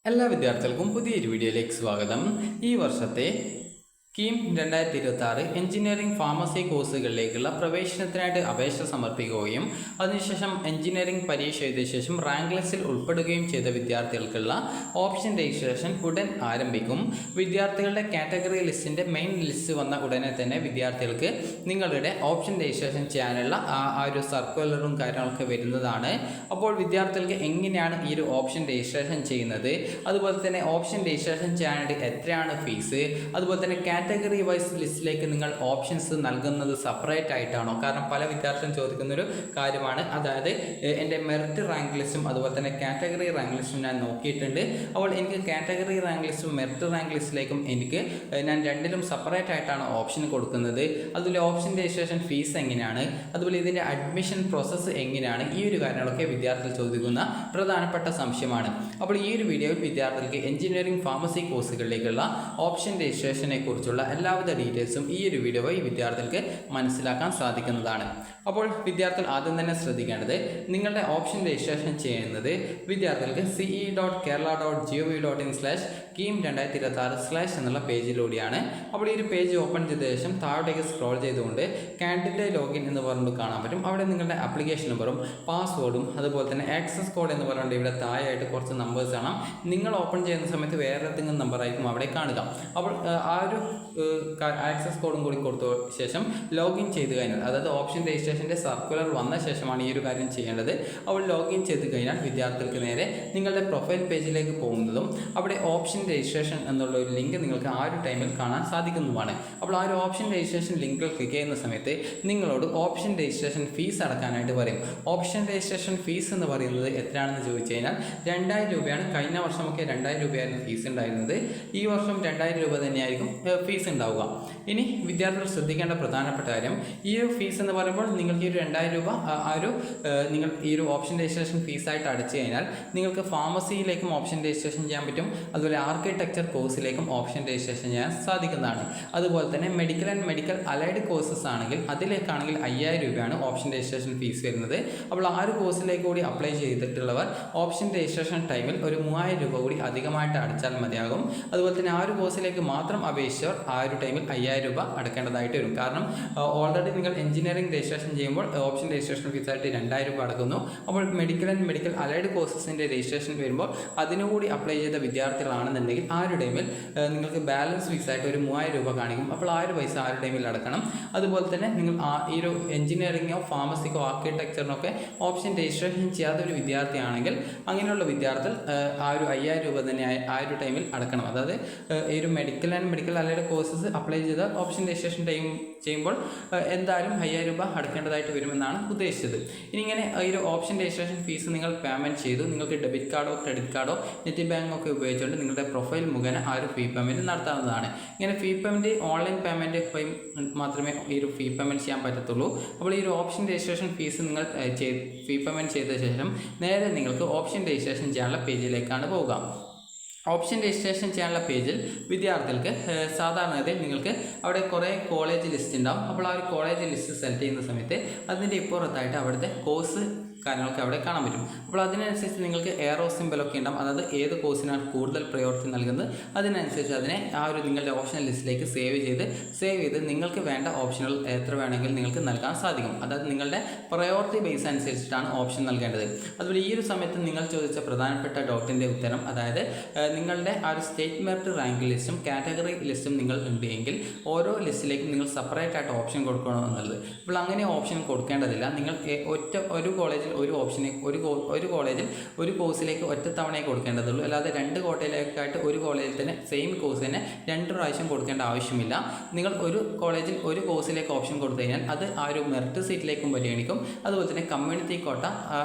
എല്ലാ വിദ്യാർത്ഥികൾക്കും പുതിയൊരു വീഡിയോയിലേക്ക് സ്വാഗതം. ഈ വർഷത്തെ കീം 2026 എഞ്ചിനീയറിംഗ് ഫാർമസി കോഴ്സുകളിലേക്കുള്ള പ്രവേശനത്തിനായിട്ട് അപേക്ഷ സമർപ്പിക്കുകയും അതിനുശേഷം എഞ്ചിനീയറിംഗ് പരീക്ഷ എഴുതിയ ശേഷം റാങ്ക് ലിസ്റ്റിൽ ഉൾപ്പെടുകയും ചെയ്ത വിദ്യാർത്ഥികൾക്കുള്ള ഓപ്ഷൻ രജിസ്ട്രേഷൻ ഉടൻ ആരംഭിക്കും. വിദ്യാർത്ഥികളുടെ കാറ്റഗറി ലിസ്റ്റിൻ്റെ മെയിൻ ലിസ്റ്റ് വന്ന ഉടനെ തന്നെ വിദ്യാർത്ഥികൾക്ക് നിങ്ങളുടെ ഓപ്ഷൻ രജിസ്ട്രേഷൻ ചെയ്യാനുള്ള ആ ഒരു സർക്കുലറും കാര്യങ്ങളൊക്കെ വരുന്നതാണ്. അപ്പോൾ വിദ്യാർത്ഥികൾക്ക് എങ്ങനെയാണ് ഈ ഒരു ഓപ്ഷൻ രജിസ്ട്രേഷൻ ചെയ്യുന്നത്, അതുപോലെ തന്നെ ഓപ്ഷൻ രജിസ്ട്രേഷൻ ചെയ്യാനായിട്ട് എത്രയാണ് ഫീസ്, അതുപോലെ തന്നെ കാറ്റഗറി വൈസ് ലിസ്റ്റിലേക്ക് നിങ്ങൾ ഓപ്ഷൻസ് നൽകുന്നത് സെപ്പറേറ്റ് ആയിട്ടാണോ? കാരണം പല വിദ്യാർത്ഥികളും ചോദിക്കുന്നൊരു കാര്യമാണ്. അതായത് എൻ്റെ മെറിറ്റ് റാങ്ക് ലിസ്റ്റും അതുപോലെ തന്നെ കാറ്റഗറി റാങ്ക് ലിസ്റ്റും ഞാൻ നോക്കിയിട്ടുണ്ട്. അപ്പോൾ എനിക്ക് കാറ്റഗറി റാങ്ക് ലിസ്റ്റും മെറിറ്റ് റാങ്ക് ലിസ്റ്റിലേക്കും ഞാൻ രണ്ടിലും സെപ്പറേറ്റ് ആയിട്ടാണ് ഓപ്ഷൻ കൊടുക്കുന്നത്. അതുപോലെ ഓപ്ഷൻ രജിസ്ട്രേഷൻ ഫീസ് എങ്ങനെയാണ്, അതുപോലെ ഇതിൻ്റെ അഡ്മിഷൻ പ്രോസസ്സ് എങ്ങനെയാണ്, ഈ ഒരു കാര്യങ്ങളൊക്കെ വിദ്യാർത്ഥികൾ ചോദിക്കുന്ന പ്രധാനപ്പെട്ട സംശയമാണ്. അപ്പോൾ ഈ ഒരു വീഡിയോയിൽ വിദ്യാർത്ഥികൾക്ക് എഞ്ചിനീയറിംഗ് ഫാർമസി കോഴ്സുകളിലേക്കുള്ള ഓപ്ഷൻ രജിസ്ട്രേഷനെ കുറിച്ചുള്ള എല്ലാവിധ ഡീറ്റെയിൽസും ഈ ഒരു വീഡിയോ വഴി വിദ്യാർത്ഥികൾക്ക് മനസ്സിലാക്കാൻ സാധിക്കുന്നതാണ്. അപ്പോൾ വിദ്യാർത്ഥികൾ ആദ്യം തന്നെ ശ്രദ്ധിക്കേണ്ടത്, നിങ്ങളുടെ ഓപ്ഷൻ രജിസ്ട്രേഷൻ ചെയ്യുന്നത് വിദ്യാർത്ഥികൾക്ക് ce.kerala.gov.in/KEAM2026/ എന്നുള്ള പേജിലൂടെയാണ്. അപ്പോൾ ഈ ഒരു പേജ് ഓപ്പൺ ചെയ്ത ശേഷം താഴോട്ടേക്ക് സ്ക്രോൾ ചെയ്തുകൊണ്ട് കാൻഡിഡേറ്റ് ലോഗിൻ എന്ന് പറഞ്ഞിട്ട് കാണാൻ പറ്റും. അവിടെ നിങ്ങളുടെ ആപ്ലിക്കേഷൻ നമ്പറും പാസ്വേഡും അതുപോലെ തന്നെ ആക്സസ് കോഡ് എന്ന് പറഞ്ഞിട്ട് ഇവിടെ താഴെയായിട്ട് കുറച്ച് നമ്പേഴ്സ് കാണാം. നിങ്ങൾ ഓപ്പൺ ചെയ്യുന്ന സമയത്ത് വേറെ ഏതെങ്കിലും നമ്പർ ആയിരിക്കും അവിടെ കാണുക. അപ്പോൾ ആ ഒരു ആക്സസ് കോഡും കൂടി കൊടുത്ത ശേഷം ലോഗിൻ ചെയ്ത് കഴിഞ്ഞാൽ, അതായത് ഓപ്ഷൻ രജിസ്ട്രേഷൻ്റെ സർക്കുലർ വന്ന ശേഷമാണ് ഈ ഒരു കാര്യം ചെയ്യേണ്ടത്. അപ്പോൾ ലോഗിൻ ചെയ്ത് കഴിഞ്ഞാൽ വിദ്യാർത്ഥികൾക്ക് നേരെ നിങ്ങളുടെ പ്രൊഫൈൽ പേജിലേക്ക് പോകുന്നതും അവിടെ ഓപ്ഷൻ രജിസ്ട്രേഷൻ എന്നുള്ള ഒരു ലിങ്ക് നിങ്ങൾക്ക് ആ ഒരു ടൈമിൽ കാണാൻ സാധിക്കുന്നതുമാണ്. അപ്പോൾ ആ ഒരു ഓപ്ഷൻ രജിസ്ട്രേഷൻ ലിങ്കിൽ ക്ലിക്ക് ചെയ്യുന്ന സമയത്ത് നിങ്ങളോട് ഓപ്ഷൻ രജിസ്ട്രേഷൻ ഫീസ് അടക്കാനായിട്ട് പറയും. ഓപ്ഷൻ രജിസ്ട്രേഷൻ ഫീസ് എന്ന് പറയുന്നത് എത്രയാണെന്ന് ചോദിച്ചു കഴിഞ്ഞാൽ 2000 രൂപയാണ്. കഴിഞ്ഞ വർഷമൊക്കെ 2000 രൂപയായിരുന്നു ഫീസ് ഉണ്ടായിരുന്നത്. ഈ വർഷം 2000 രൂപ തന്നെയായിരിക്കും ഫീസ് ഉണ്ടാവുക. ഇനി വിദ്യാർത്ഥികൾ ശ്രദ്ധിക്കേണ്ട പ്രധാനപ്പെട്ട കാര്യം, ഈ ഒരു ഫീസ് എന്ന് പറയുമ്പോൾ നിങ്ങൾക്ക് ഈ ഒരു 2000 രൂപ നിങ്ങൾ ഈ ഒരു ഓപ്ഷൻ രജിസ്ട്രേഷൻ ഫീസായിട്ട് അടച്ചു കഴിഞ്ഞാൽ നിങ്ങൾക്ക് ഫാർമസിയിലേക്കും ഓപ്ഷൻ രജിസ്ട്രേഷൻ ചെയ്യാൻ പറ്റും. അതുപോലെ ആർക്കിടെക്ചർ കോഴ്സിലേക്കും ഓപ്ഷൻ രജിസ്ട്രേഷൻ ചെയ്യാൻ സാധിക്കുന്നതാണ്. അതുപോലെ തന്നെ medical and medical allied courses ആണെങ്കിൽ അതിലേക്കാണെങ്കിൽ 5000 രൂപയാണ് ഓപ്ഷൻ രജിസ്ട്രേഷൻ ഫീസ് വരുന്നത്. അപ്പോൾ ആ ഒരു കോഴ്സിലേക്ക് കൂടി അപ്ലൈ ചെയ്തിട്ടുള്ളവർ ഓപ്ഷൻ രജിസ്ട്രേഷൻ ടൈമിൽ ഒരു 3000 രൂപ കൂടി അധികമായിട്ട് അടച്ചാൽ മതിയാകും. അതുപോലെ തന്നെ ആ ഒരു കോഴ്സിലേക്ക് മാത്രം അപേക്ഷിച്ചവർ ആ ഒരു ടൈമിൽ 5000 രൂപ അടക്കേണ്ടതായിട്ട് വരും. കാരണം ഓൾറെഡി നിങ്ങൾ എഞ്ചിനീയറിംഗ് രജിസ്ട്രേഷൻ ചെയ്യുമ്പോൾ ഓപ്ഷൻ രജിസ്ട്രേഷൻ ഫീസായിട്ട് 2000 രൂപ അടക്കുന്നു. അപ്പോൾ മെഡിക്കൽ ആൻഡ് മെഡിക്കൽ അലൈഡ് കോഴ്സസിൻ്റെ രജിസ്ട്രേഷൻ വരുമ്പോൾ അതിനുകൂടി അപ്ലൈ ചെയ്ത വിദ്യാർത്ഥികളാണെന്നുണ്ടെങ്കിൽ ആ ഒരു ടൈമിൽ നിങ്ങൾക്ക് ബാലൻസ് ഫീസായിട്ട് ഒരു 3000 രൂപ കാണിക്കും. അപ്പോൾ ആ ഒരു പൈസ ആ ഒരു ടൈമിൽ അടക്കണം. അതുപോലെ തന്നെ നിങ്ങൾ ഈ ഒരു എഞ്ചിനീയറിംഗോ ഫാർമസിക്കോ ആർക്കിടെക്ചറിനൊക്കെ ഓപ്ഷൻ രജിസ്ട്രേഷൻ ചെയ്യാത്ത ഒരു വിദ്യാർത്ഥിയാണെങ്കിൽ അങ്ങനെയുള്ള വിദ്യാർത്ഥികൾ ആ ഒരു 5000 രൂപ തന്നെ ആ ഒരു ടൈമിൽ അടക്കണം. അതായത് ഈ ഒരു medical and medical allied courses apply ചെയ്ത ഓപ്ഷൻ രജിസ്ട്രേഷൻ ചെയ്യുമ്പോൾ എന്തായാലും 5000 രൂപ അടക്കേണ്ടതായിട്ട് വരുമെന്നാണ് ഉദ്ദേശിച്ചത്. ഇനി ഇങ്ങനെ ഈ ഒരു ഓപ്ഷൻ രജിസ്ട്രേഷൻ ഫീസ് നിങ്ങൾ പേയ്മെൻറ്റ് ചെയ്തു, നിങ്ങൾക്ക് ഡെബിറ്റ് കാർഡോ ക്രെഡിറ്റ് കാർഡോ നെറ്റ് ബാങ്കോ ഒക്കെ ഉപയോഗിച്ചുകൊണ്ട് നിങ്ങളുടെ പ്രൊഫൈൽ മുഖേന ആ ഒരു ഫീ പേയ്മെൻറ്റ് നടത്താവുന്നതാണ്. ഇങ്ങനെ ഫീ പേയ്മെൻറ്റ് ഓൺലൈൻ പേയ്മെൻറ്റ് വഴി മാത്രമേ ഈ ഒരു ഫീ പേയ്മെൻറ്റ് ചെയ്യാൻ പറ്റത്തുള്ളൂ. അപ്പോൾ ഈ ഒരു ഓപ്ഷൻ രജിസ്ട്രേഷൻ ഫീസ് നിങ്ങൾ ഫീ പേയ്മെൻറ്റ് ചെയ്ത ശേഷം നേരെ നിങ്ങൾക്ക് ഓപ്ഷൻ രജിസ്ട്രേഷൻ ചെയ്യാനുള്ള പേജിലേക്കാണ് പോവുക. ഓപ്ഷൻ രജിസ്ട്രേഷൻ ചെയ്യാനുള്ള പേജിൽ വിദ്യാർത്ഥികൾക്ക് സാധാരണഗതിയിൽ നിങ്ങൾക്ക് അവിടെ കുറേ കോളേജ് ലിസ്റ്റ് ഉണ്ടാവും. അപ്പോൾ ആ ഒരു കോളേജ് ലിസ്റ്റ് സെലക്ട് ചെയ്യുന്ന സമയത്ത് അതിൻ്റെ ഇപ്പുറത്തായിട്ട് അവിടുത്തെ കോഴ്സ് കാര്യങ്ങളൊക്കെ അവിടെ കാണാൻ പറ്റും. അപ്പോൾ അതിനനുസരിച്ച് നിങ്ങൾക്ക് എയറോ സിമ്പലൊക്കെ ഉണ്ടാവും. അതായത് ഏത് കോഴ്സിനാണ് കൂടുതൽ പ്രയോറിറ്റി നൽകുന്നത് അതിനനുസരിച്ച് അതിനെ ആ ഒരു നിങ്ങളുടെ ഓപ്ഷൻ ലിസ്റ്റിലേക്ക് സേവ് ചെയ്ത് നിങ്ങൾക്ക് വേണ്ട ഓപ്ഷനുകൾ എത്ര വേണമെങ്കിലും നിങ്ങൾക്ക് നൽകാൻ സാധിക്കും. അതായത് നിങ്ങളുടെ പ്രയോറിറ്റി ബേസ് അനുസരിച്ചിട്ടാണ് ഓപ്ഷൻ നൽകേണ്ടത്. അതുപോലെ ഈ ഒരു സമയത്ത് നിങ്ങൾ ചോദിച്ച പ്രധാനപ്പെട്ട ഡൗട്ടിൻ്റെ ഉത്തരം, അതായത് നിങ്ങളുടെ ആ ഒരു സ്റ്റേറ്റ് മെറിറ്റ് റാങ്ക് ലിസ്റ്റും കാറ്റഗറി ലിസ്റ്റും നിങ്ങൾ ഉണ്ട് എങ്കിൽ ഓരോ ലിസ്റ്റിലേക്കും നിങ്ങൾ സെപ്പറേറ്റ് ആയിട്ട് ഓപ്ഷൻ കൊടുക്കണോ എന്നുള്ളത്. അപ്പോൾ അങ്ങനെ ഓപ്ഷൻ കൊടുക്കേണ്ടതില്ല. നിങ്ങൾ ഒരു കോളേജിൽ ഒരു ഓപ്ഷന് ഒരു കോളേജിൽ ഒരു കോഴ്സിലേക്ക് ഒറ്റ തവണയെ കൊടുക്കേണ്ടതുള്ളൂ. അല്ലാതെ 2 കോട്ടയിലേക്കായിട്ട് ഒരു കോളേജിൽ തന്നെ സെയിം കോഴ്സ് തന്നെ 2 പ്രാവശ്യം കൊടുക്കേണ്ട ആവശ്യമില്ല. നിങ്ങൾ ഒരു കോളേജിൽ ഒരു കോഴ്സിലേക്ക് ഓപ്ഷൻ കൊടുത്തു കഴിഞ്ഞാൽ അത് ആ ഒരു മെറിറ്റ് സീറ്റിലേക്കും പരിഗണിക്കും. അതുപോലെ തന്നെ കമ്മ്യൂണിറ്റി കോട്ട,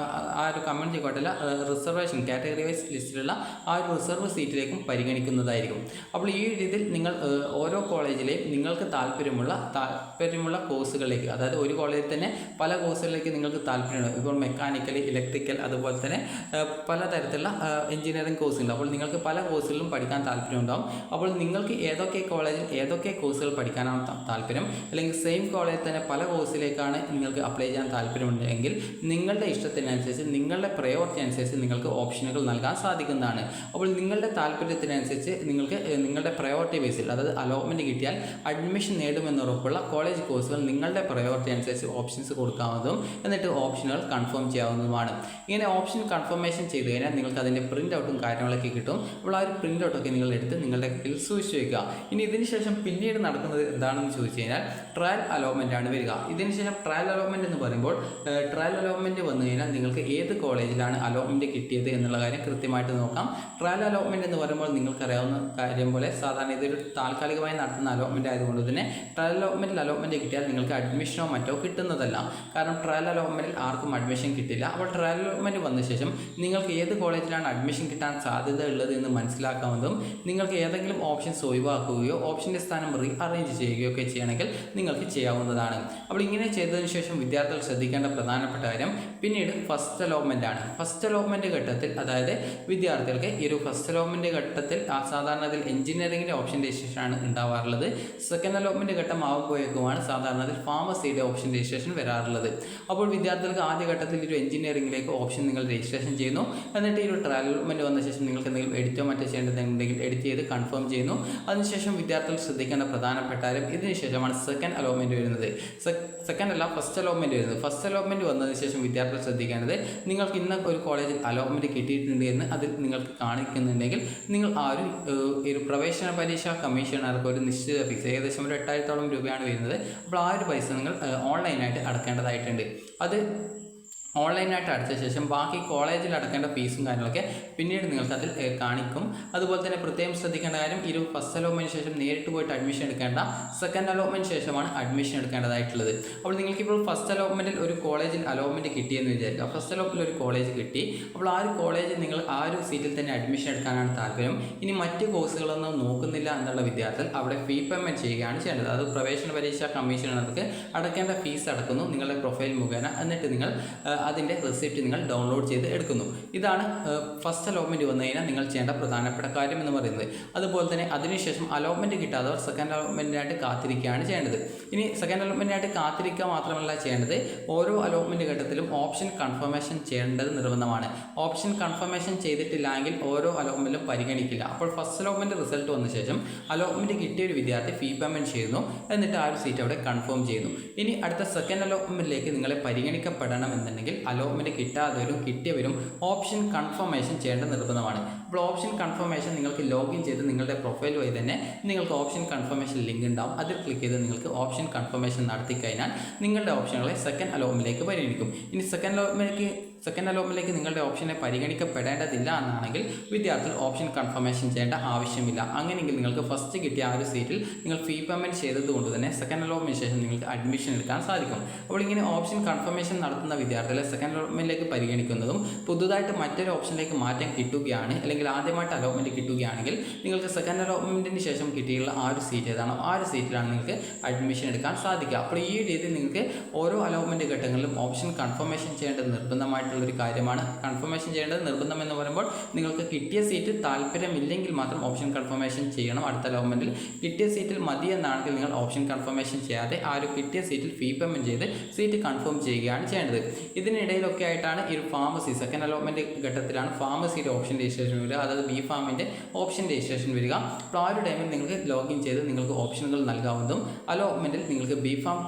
ആ ഒരു കമ്മ്യൂണിറ്റി കോട്ടയിലെ റിസർവേഷൻ കാറ്റഗറി വൈസ് ലിസ്റ്റിലുള്ള ആ ഒരു റിസർവ് സീറ്റിലേക്കും പരിഗണിക്കുന്നതായിരിക്കും. അപ്പോൾ ഈ രീതിയിൽ നിങ്ങൾ ഓരോ കോളേജിലെയും നിങ്ങൾക്ക് താല്പര്യമുള്ള കോഴ്സുകളിലേക്ക്, അതായത് ഒരു കോളേജിൽ തന്നെ പല കോഴ്സുകളിലേക്ക് നിങ്ങൾക്ക് താല്പര്യമുണ്ട്. ഇപ്പോൾ മെക്കാനിക്കൽ, ഇലക്ട്രിക്കൽ, അതുപോലെ തന്നെ പലതരത്തിലുള്ള എഞ്ചിനീയറിംഗ് കോഴ്സുണ്ട്. അപ്പോൾ നിങ്ങൾക്ക് പല കോഴ്സുകളിലും പഠിക്കാൻ താല്പര്യമുണ്ടാകും. അപ്പോൾ നിങ്ങൾക്ക് ഏതൊക്കെ കോളേജിൽ ഏതൊക്കെ കോഴ്സുകൾ പഠിക്കാനാണ് താല്പര്യം, അല്ലെങ്കിൽ സെയിം കോളേജിൽ തന്നെ പല കോഴ്സിലേക്കാണ് നിങ്ങൾക്ക് അപ്ലൈ ചെയ്യാൻ താല്പര്യമുണ്ടെങ്കിൽ നിങ്ങളുടെ ഇഷ്ടത്തിനനുസരിച്ച് നിങ്ങളുടെ പ്രയോറിറ്റി അനുസരിച്ച് നിങ്ങൾക്ക് ഓപ്ഷനുകൾ നൽകാൻ സാധിക്കുന്നതാണ്. അപ്പോൾ നിങ്ങളുടെ താല്പര്യത്തിനനുസരിച്ച് നിങ്ങൾക്ക് നിങ്ങളുടെ പ്രയോറിറ്റി ബേസിൽ, അതായത് അലോട്ട്മെൻറ്റ് കിട്ടിയാൽ അഡ്മിഷൻ നേടുമെന്നുറപ്പുള്ള കോളേജ് കോഴ്സുകൾ നിങ്ങളുടെ പ്രയോറിറ്റി അനുസരിച്ച് ഓപ്ഷൻസ് കൊടുക്കാവുന്നതും എന്നിട്ട് ഓപ്ഷനുകൾ കൺഫേം ചെയ്യാവുന്നതുമാണ്. ഇങ്ങനെ ഓപ്ഷൻ കൺഫർമേഷൻ ചെയ്ത് കഴിഞ്ഞാൽ നിങ്ങൾക്ക് അതിൻ്റെ പ്രിൻ്റ് ഔട്ടും കാര്യങ്ങളൊക്കെ കിട്ടും. അപ്പോൾ ആ ഒരു പ്രിൻ്റ് ഔട്ടൊക്കെ നിങ്ങൾ എടുത്ത് നിങ്ങളുടെ കയ്യിൽ സൂക്ഷിച്ച് വയ്ക്കുക. ഇനി ഇതിന് ശേഷം പിന്നീട് നടക്കുന്നത് എന്താണെന്ന് ചോദിച്ചു കഴിഞ്ഞാൽ ട്രയൽ അലോട്ട്മെൻ്റ് ആണ് വരിക. ഇതിന് ശേഷം ട്രയൽ അലോട്ട്മെൻറ്റ് എന്ന് പറയുമ്പോൾ ട്രയൽ അലോട്ട്മെൻറ്റ് വന്നു കഴിഞ്ഞാൽ നിങ്ങൾക്ക് ഏത് കോളേജിലാണ് അലോട്ട്മെൻറ്റ് കിട്ടിയത് എന്നുള്ള കാര്യം കൃത്യമായിട്ട് നോക്കാം. ട്രയൽ അലോട്ട്മെൻറ്റ് എന്ന് പറയുമ്പോൾ നിങ്ങൾക്കറിയാവുന്ന കാര്യം പോലെ സാധാരണ ഇതൊരു താൽക്കാലികമായി നടത്തുന്ന അലോട്ട്മെൻറ്റ് ആയതുകൊണ്ട് തന്നെ ട്രയൽ അലോട്ട്മെൻറ്റ് കിട്ടിയാൽ നിങ്ങൾക്ക് അഡ്മിഷനോ മറ്റോ കിട്ടുന്നതല്ല. കാരണം ട്രയൽ അലോട്ട്മെൻറ്റിൽ ആർക്കും അഡ്മിഷൻ കിട്ടില്ല. അപ്പോൾ ട്രയൽ അലോട്ട്മെൻറ്റ് വന്ന ശേഷം നിങ്ങൾക്ക് ഏത് കോളേജിലാണ് അഡ്മിഷൻ കിട്ടാൻ സാധ്യത ഉള്ളത് എന്ന് മനസ്സിലാക്കാവുന്നതും നിങ്ങൾക്ക് ഏതെങ്കിലും ഓപ്ഷൻസ് ഒഴിവാക്കുകയോ ഓപ്ഷൻ്റെ സ്ഥാനം അറേഞ്ച് ചെയ്യുകയോ ഒക്കെ ചെയ്യണമെങ്കിൽ നിങ്ങൾക്ക് ചെയ്യാവുന്നതാണ്. അപ്പോൾ ഇങ്ങനെ ചെയ്തതിനു ശേഷം വിദ്യാർത്ഥികൾ ശ്രദ്ധിക്കേണ്ട പ്രധാനപ്പെട്ട കാര്യം പിന്നീട് ഫസ്റ്റ് അലോട്ട്മെൻ്റ് ആണ്. ഫസ്റ്റ് അലോട്ട്മെൻറ്റ് ഘട്ടത്തിൽ, അതായത് വിദ്യാർത്ഥികൾക്ക് ഈ ഒരു ഫസ്റ്റ് അലോട്ട്മെൻറ്റ് ഘട്ടത്തിൽ സാധാരണ അതിൽ എഞ്ചിനീയറിംഗിൻ്റെ ഓപ്ഷൻ രജിസ്ട്രേഷനാണ് ഉണ്ടാവാറുള്ളത്. സെക്കൻഡ് അലോട്ട്മെൻറ്റ് ഘട്ടം ആകുമ്പോഴേക്കുമാണ് സാധാരണ അതിൽ ഫാർമസിയുടെ ഓപ്ഷൻ രജിസ്ട്രേഷൻ വരാറുള്ളത്. അപ്പോൾ വിദ്യാർത്ഥികൾക്ക് ആദ്യ ഘട്ടത്തിൽ ഒരു എഞ്ചിനീയറിംഗിലേക്ക് ഓപ്ഷൻ നിങ്ങൾ രജിസ്ട്രേഷൻ ചെയ്യുന്നു. എന്നിട്ട് ഈ ഒരു ട്രയൽ അലോട്ട്മെൻറ്റ് വന്ന ശേഷം നിങ്ങൾക്ക് എന്തെങ്കിലും എഡിറ്റോ മറ്റോ ചെയ്യേണ്ടതുണ്ടെങ്കിൽ എഡിറ്റ് ചെയ്ത് കൺഫേം ചെയ്യുന്നു. അതിനുശേഷം വിദ്യാർത്ഥികൾ ശ്രദ്ധിക്കേണ്ട പ്രധാനപ്പെട്ട കാര്യം ഇതിന് ശേഷമാണ് സെക്കൻഡ് അലോട്ട്മെൻറ്റ് വരുന്നത്. സെക്കൻഡ് അല്ല, ഫസ്റ്റ് അലോട്ട്മെൻറ്റ് വരുന്നത്. ഫസ്റ്റ് അലോട്ട്മെൻറ്റ് വന്നതിന് ശേഷം വിദ്യാർത്ഥികൾ ശ്രദ്ധിക്കേണ്ടത് നിങ്ങൾക്ക് ഇന്ന ഒരു കോളേജിൽ അലോട്ട്മെൻറ്റ് കിട്ടിയിട്ടുണ്ട് എന്ന് അതിൽ നിങ്ങൾക്ക് കാണിക്കുന്നുണ്ടെങ്കിൽ നിങ്ങൾ ആ ഒരു പ്രവേശന പരീക്ഷാ കമ്മീഷണർക്ക് ഒരു നിശ്ചിത ഫീസ്, ഏകദേശം ഒരു 8000ഓളം രൂപയാണ് വരുന്നത്. അപ്പോൾ ആ ഒരു പൈസ നിങ്ങൾ ഓൺലൈനായിട്ട് അടക്കേണ്ടതായിട്ടുണ്ട്. അത് ഓൺലൈനായിട്ട് അടച്ച ശേഷം ബാക്കി കോളേജിൽ അടക്കേണ്ട ഫീസും കാര്യങ്ങളൊക്കെ പിന്നീട് നിങ്ങൾക്ക് അതിൽ കാണിക്കും. അതുപോലെ തന്നെ പ്രത്യേകം ശ്രദ്ധിക്കേണ്ട കാര്യം, ഈ ഒരു ഫസ്റ്റ് അലോട്ട്മെൻറ്റ് ശേഷം നേരിട്ട് പോയിട്ട് അഡ്മിഷൻ എടുക്കേണ്ട, സെക്കൻഡ് അലോട്ട്മെൻറ്റ് ശേഷമാണ് അഡ്മിഷൻ എടുക്കേണ്ടതായിട്ടുള്ളത്. അപ്പോൾ നിങ്ങൾക്കിപ്പോൾ ഫസ്റ്റ് അലോട്ട്മെൻറ്റിൽ ഒരു കോളേജിൽ അലോട്ട്മെൻറ്റ് കിട്ടിയെന്ന് വിചാരിക്കുക. ഫസ്റ്റ് അലോട്ട്മെൻറ്റിൽ ഒരു കോളേജ് കിട്ടി. അപ്പോൾ ആ ഒരു കോളേജിൽ നിങ്ങൾ ആ ഒരു സീറ്റിൽ തന്നെ അഡ്മിഷൻ എടുക്കാനാണ് താല്പര്യം. ഇനി മറ്റ് കോഴ്സുകളൊന്നും നോക്കുന്നില്ല എന്നുള്ള വിദ്യാർത്ഥികൾ അവിടെ ഫീ പേയ്മെൻറ്റ് ചെയ്യുകയാണ് ചെയ്യേണ്ടത്. അത് പ്രവേശന പരീക്ഷാ കമ്മീഷണർക്ക് അടക്കേണ്ട ഫീസ് അടക്കുന്നു നിങ്ങളുടെ പ്രൊഫൈൽ മുഖേന. എന്നിട്ട് നിങ്ങൾ അതിൻ്റെ റെസിപ്റ്റ് നിങ്ങൾ ഡൗൺലോഡ് ചെയ്ത് എടുക്കുന്നു. ഇതാണ് ഫസ്റ്റ് അലോട്ട്മെൻറ്റ് വന്നു കഴിഞ്ഞാൽ നിങ്ങൾ ചെയ്യേണ്ട പ്രധാനപ്പെട്ട കാര്യം എന്ന് പറയുന്നത്. അതുപോലെ തന്നെ അതിനുശേഷം അലോട്ട്മെൻറ്റ് കിട്ടാത്തവർ സെക്കൻഡ് അലോട്ട്മെൻറ്റിനായിട്ട് കാത്തിരിക്കുകയാണ് ചെയ്യേണ്ടത്. ഇനി സെക്കൻഡ് അലോട്ട്മെൻറ്റിനായിട്ട് കാത്തിരിക്കുക മാത്രമല്ല ചെയ്യേണ്ടത്, ഓരോ അലോട്ട്മെൻറ്റ് ഘട്ടത്തിലും ഓപ്ഷൻ കൺഫർമേഷൻ ചെയ്യേണ്ടത് നിർബന്ധമാണ്. ഓപ്ഷൻ കൺഫർമേഷൻ ചെയ്തിട്ടില്ലെങ്കിൽ ഓരോ അലോട്ട്മെൻറ്റിലും പരിഗണിക്കില്ല. അപ്പോൾ ഫസ്റ്റ് അലോട്ട്മെൻറ്റ് റിസൾട്ട് വന്ന ശേഷം അലോട്ട്മെൻറ്റ് കിട്ടിയ ഒരു വിദ്യാർത്ഥി ഫീ പേയ്മെൻറ്റ് ചെയ്യുന്നു. എന്നിട്ട് ആ ഒരു സീറ്റ് അവിടെ കൺഫേം ചെയ്യുന്നു. ഇനി അടുത്ത സെക്കൻഡ് അലോട്ട്മെൻറ്റിലേക്ക് നിങ്ങളെ പരിഗണിക്കപ്പെടണമെന്നുണ്ടെങ്കിൽ അലോട്ട്മെൻറ്റ് കിട്ടാത്തവരും കിട്ടിയവരും ഓപ്ഷൻ കൺഫർമേഷൻ ചെയ്യേണ്ട നിർബന്ധമാണ്. അപ്പോൾ ഓപ്ഷൻ കൺഫർമേഷൻ നിങ്ങൾക്ക് ലോഗിൻ ചെയ്ത് നിങ്ങളുടെ പ്രൊഫൈൽ വഴി തന്നെ നിങ്ങൾക്ക് ഓപ്ഷൻ കൺഫർമേഷൻ ലിങ്ക് ഉണ്ടാവും. അതിൽ ക്ലിക്ക് ചെയ്ത് നിങ്ങൾക്ക് ഓപ്ഷൻ കൺഫർമേഷൻ നടത്തി കഴിഞ്ഞാൽ നിങ്ങളുടെ ഓപ്ഷനുകളെ സെക്കൻഡ് അലോട്ട്മെൻറ്റിലേക്ക് പരിഗണിക്കും. ഇനി സെക്കൻഡ് അലോട്ട്മെൻറ്റിലേക്ക് നിങ്ങളുടെ ഓപ്ഷനെ പരിഗണിക്കപ്പെടേണ്ടതില്ല എന്നാണെങ്കിൽ വിദ്യാർത്ഥികൾ ഓപ്ഷൻ കൺഫർമേഷൻ ചെയ്യേണ്ട ആവശ്യമില്ല. അങ്ങനെയെങ്കിൽ നിങ്ങൾക്ക് ഫസ്റ്റ് കിട്ടിയ ആ ഒരു സീറ്റിൽ നിങ്ങൾ ഫീ പേയ്മെൻറ്റ് ചെയ്തതുകൊണ്ട് തന്നെ സെക്കൻഡ് അലോട്ട്മെൻറ്റ് ശേഷം നിങ്ങൾക്ക് അഡ്മിഷൻ എടുക്കാൻ സാധിക്കും. അപ്പോൾ ഇങ്ങനെ ഓപ്ഷൻ കൺഫർമേഷൻ നടത്തുന്ന വിദ്യാർത്ഥികളെ സെക്കൻഡ് അലോട്ട്മെൻറ്റിലേക്ക് പരിഗണിക്കുന്നതും പുതുതായിട്ട് മറ്റൊരു ഓപ്ഷനിലേക്ക് മാറ്റം കിട്ടുകയാണ്, അല്ലെങ്കിൽ ആദ്യമായിട്ട് അലോട്ട്മെൻറ്റ് കിട്ടുകയാണെങ്കിൽ നിങ്ങൾക്ക് സെക്കൻഡ് അലോട്ട്മെൻറ്റിന് ശേഷം കിട്ടിയുള്ള ആ ഒരു സീറ്റ് ഏതാണോ ആ ഒരു സീറ്റിലാണ് നിങ്ങൾക്ക് അഡ്മിഷൻ എടുക്കാൻ സാധിക്കുക. അപ്പോൾ ഈ രീതിയിൽ നിങ്ങൾക്ക് ഓരോ അലോട്ട്മെൻറ്റ് ഘട്ടങ്ങളിലും ഓപ്ഷൻ കൺഫർമേഷൻ ചെയ്യേണ്ടത് നിർബന്ധമായിട്ടുള്ളൊരു കാര്യമാണ്. കൺഫർമേഷൻ ചെയ്യേണ്ടത് നിർബന്ധമെന്ന് പറയുമ്പോൾ നിങ്ങൾക്ക് കിട്ടിയ സീറ്റ് താല്പര്യമില്ലെങ്കിൽ മാത്രം ഓപ്ഷൻ കൺഫർമേഷൻ ചെയ്യണം. അടുത്ത അലോട്ട്മെൻറ്റിൽ കിട്ടിയ സീറ്റിൽ മതി എന്നാണെങ്കിൽ നിങ്ങൾ ഓപ്ഷൻ കൺഫർമേഷൻ ചെയ്യാതെ ആ ഒരു കിട്ടിയ സീറ്റിൽ ഫീ പേയ്മെൻറ്റ് ചെയ്ത് സീറ്റ് കൺഫേം ചെയ്യുകയാണ് ചെയ്യേണ്ടത്. ഇതിനിടയിലൊക്കെ ആയിട്ടാണ് ഈ ഒരു ഫാർമസി സെക്കൻഡ് അലോട്ട്മെൻറ്റ് ഘട്ടത്തിലാണ് ഫാർമസിയുടെ ഓപ്ഷൻ രജിസ്ട്രേഷൻ വരിക, അതായത് ബി ഫാമിൻ്റെ ഓപ്ഷൻ രജിസ്ട്രേഷൻ വരിക. അപ്പോൾ ആ ഒരു ടൈമിൽ നിങ്ങൾക്ക് ലോഗിൻ ചെയ്ത് നിങ്ങൾക്ക് ഓപ്ഷനുകൾ നൽകാവുന്നതും അലോട്ട്മെൻറ്റിൽ നിങ്ങൾക്ക് ബി ഫാം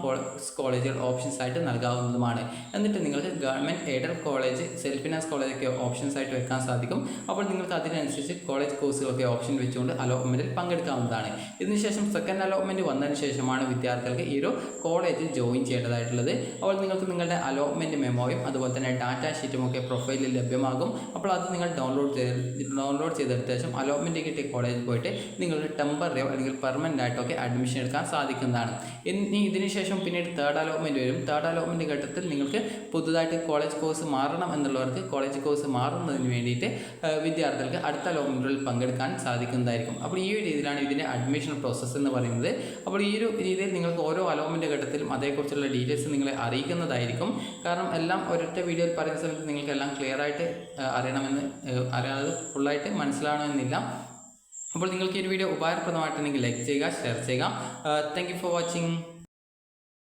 കോളേജുകൾ ഓപ്ഷൻസ് ആയിട്ട് നൽകാവുന്നതുമാണ്. എന്നിട്ട് നിങ്ങൾക്ക് government aided college, self finance കോളേജൊക്കെ ഓപ്ഷൻസ് ആയിട്ട് വെക്കാൻ സാധിക്കും. അപ്പോൾ നിങ്ങൾക്ക് അതിനനുസരിച്ച് കോളേജ് കോഴ്സുകളൊക്കെ ഓപ്ഷൻ വെച്ചുകൊണ്ട് അലോട്ട്മെൻറ്റിൽ പങ്കെടുക്കാവുന്നതാണ്. ഇതിനുശേഷം സെക്കൻഡ് അലോട്ട്മെൻറ്റ് വന്നതിന് ശേഷമാണ് വിദ്യാർത്ഥികൾക്ക് ഈ ഒരു കോളേജിൽ ജോയിൻ ചെയ്യേണ്ടതായിട്ടുള്ളത്. അപ്പോൾ നിങ്ങൾക്ക് നിങ്ങളുടെ അലോട്ട്മെൻറ്റ് മെമ്മോയും അതുപോലെ തന്നെ ഡാറ്റ ഷീറ്റും ഒക്കെ പ്രൊഫൈലിൽ ലഭ്യമാകും. അപ്പോൾ അത് നിങ്ങൾ ഡൗൺലോഡ് ചെയ്തെടുത്ത ശേഷം അലോട്ട്മെൻറ്റ് കിട്ടിയ കോളേജിൽ പോയിട്ട് നിങ്ങളുടെ ടെമ്പററിയോ അല്ലെങ്കിൽ പെർമനൻ്റ് ആയിട്ടൊക്കെ അഡ്മിഷൻ എടുക്കാൻ സാധിക്കുന്നതാണ്. ഇനി ഇതിനുശേഷം പിന്നീട് തേർഡ് അലോട്ട്മെൻറ്റ് വരും. തേർഡ് അലോട്ട്മെൻറ്റ് ഘട്ടത്തിൽ നിങ്ങൾക്ക് പുതുതായിട്ട് കോളേജ് കോഴ്സ് മാറണം എന്നുള്ളവർക്ക് കോളേജ് കോഴ്സ് മാറുന്നതിന് വേണ്ടിയിട്ട് വിദ്യാർത്ഥികൾക്ക് അടുത്ത അലോട്ട്മെൻറ്റുകളിൽ പങ്കെടുക്കാൻ സാധിക്കുന്നതായിരിക്കും. അപ്പോൾ ഈ ഒരു രീതിയിലാണ് ഇതിൻ്റെ അഡ്മിഷൻ പ്രോസസ്സ് എന്ന് പറയുന്നത്. അപ്പോൾ ഈ ഒരു രീതിയിൽ നിങ്ങൾക്ക് ഓരോ അലോട്ട്മെൻറ്റ് ഘട്ടത്തിലും അതേക്കുറിച്ചുള്ള ഡീറ്റെയിൽസ് നിങ്ങളെ അറിയിക്കുന്നതായിരിക്കും. കാരണം എല്ലാം ഒരൊറ്റ വീഡിയോയിൽ പറയുന്ന സമയത്ത് നിങ്ങൾക്ക് എല്ലാം ക്ലിയർ ആയിട്ട് അറിയാതെ ഫുള്ളായിട്ട് മനസ്സിലാവണമെന്നില്ല. അപ്പോൾ നിങ്ങൾക്ക് ഈ ഒരു വീഡിയോ ഉപകാരപ്രദമായിട്ടുണ്ടെങ്കിൽ ലൈക്ക് ചെയ്യുക, ഷെയർ ചെയ്യുക. Thank you for watching.